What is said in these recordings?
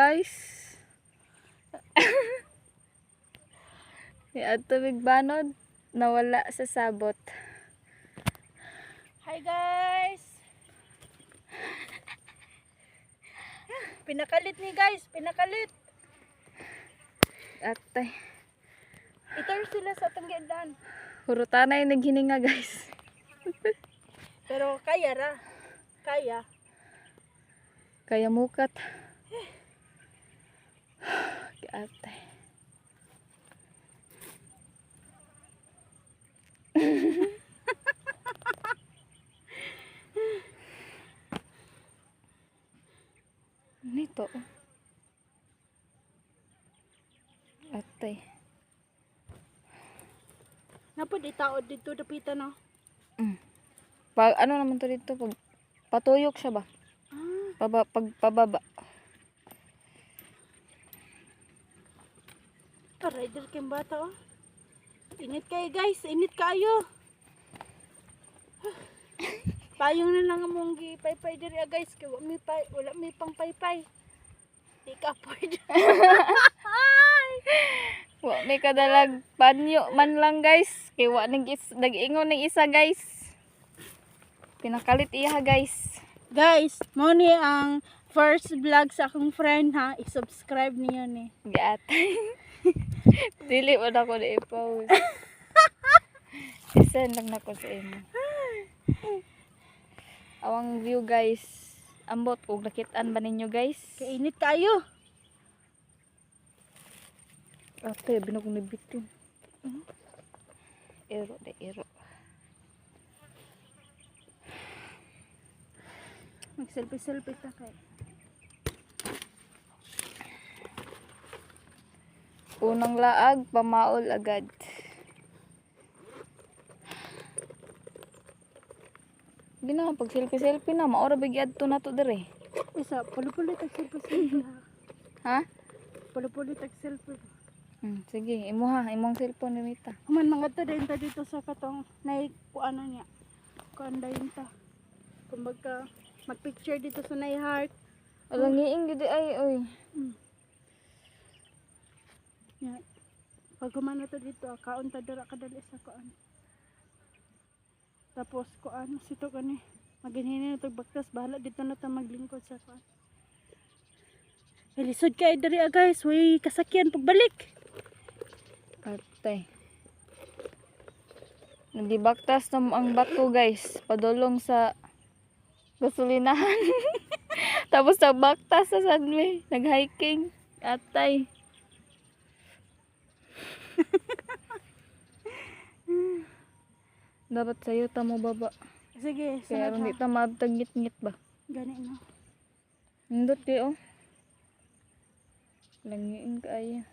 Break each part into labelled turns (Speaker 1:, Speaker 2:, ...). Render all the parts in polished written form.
Speaker 1: Guys. At tubig banod nawala sa sabot.
Speaker 2: Hi guys. Pinakalit ni guys, pinakalit.
Speaker 1: Atay.
Speaker 2: Ito sila sa tanggidan.
Speaker 1: Hurutanay naghininga guys.
Speaker 2: Pero kaya ra. Kaya.
Speaker 1: Kaya mukat. Atay. Nito. Atay.
Speaker 2: Napod itaod dito dapitan no.
Speaker 1: Pag ano naman to dito pag patuyok siya ba? Pababa.
Speaker 2: Rider kayong bata oh. Init kayo guys, init kayo. Payong na lang among gipay-pay diri guys, kay wala may pang pay-pay. Di ka pwede.
Speaker 1: Wa may kadalag panyo man lang guys. Kay wa nag-ingon ng isa guys. Pinakalit iya guys.
Speaker 2: Guys, mo ni ang first vlog sa akong friend ha. I-subscribe niyo ni.
Speaker 1: Gatay. Dili mo na ko na i-post. Isend lang na ko sa inyo. Awang view guys. Ambot kung nakitaan ba ninyo guys.
Speaker 2: Kainit kayo.
Speaker 1: Ate, binog ni bitin. Ero de ero.
Speaker 2: Mag-selfie ta kay.
Speaker 1: Unang laag, pamaol agad. Gina pag selfie na, maora bigyad to na to dire.
Speaker 2: Isa, pulupulit tag selfie.
Speaker 1: Ha?
Speaker 2: Pulupulit tag selfie.
Speaker 1: Sige, imong cellphone ni Mita.
Speaker 2: Human mga to din ta dito sa katong kuano niya. Kuandayin ta. Kumbaga mag-picture dito sa nay heart.
Speaker 1: Alang giing gid ay oy.
Speaker 2: Yeah. Pag humano to dito, kaon ta dira kadali sa kuan. Tapos kuan sito kani. Maginhini na tag baktas, bahala dito na ta maglingkod sa kuan. Lisod kay diri guys, way kasakyan pagbalik.
Speaker 1: Atay. Nagibaktas na ang bato guys. Padulong sa gasolinahan. Tapos nagbaktas sa Sunway. Nag-hiking. Atay. Dapat sa'yo tamo baba.
Speaker 2: Sige,
Speaker 1: Kaya
Speaker 2: sunod
Speaker 1: hindi
Speaker 2: ha.
Speaker 1: ta maabtag-ngit-ngit ba?
Speaker 2: Gani no.
Speaker 1: Nindot kayo. Langiin kaya.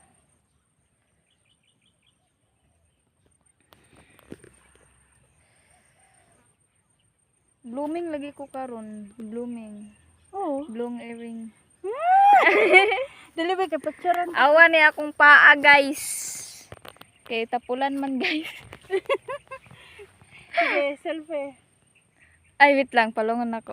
Speaker 1: Blooming lagi ko karon. Blooming.
Speaker 2: Oo.
Speaker 1: Bloom earring.
Speaker 2: Dili ba kay picturean?
Speaker 1: Awa ni akong paa guys. Kay tapulan man guys.
Speaker 2: Sige, selfie.
Speaker 1: Ay wait lang, palungon ako.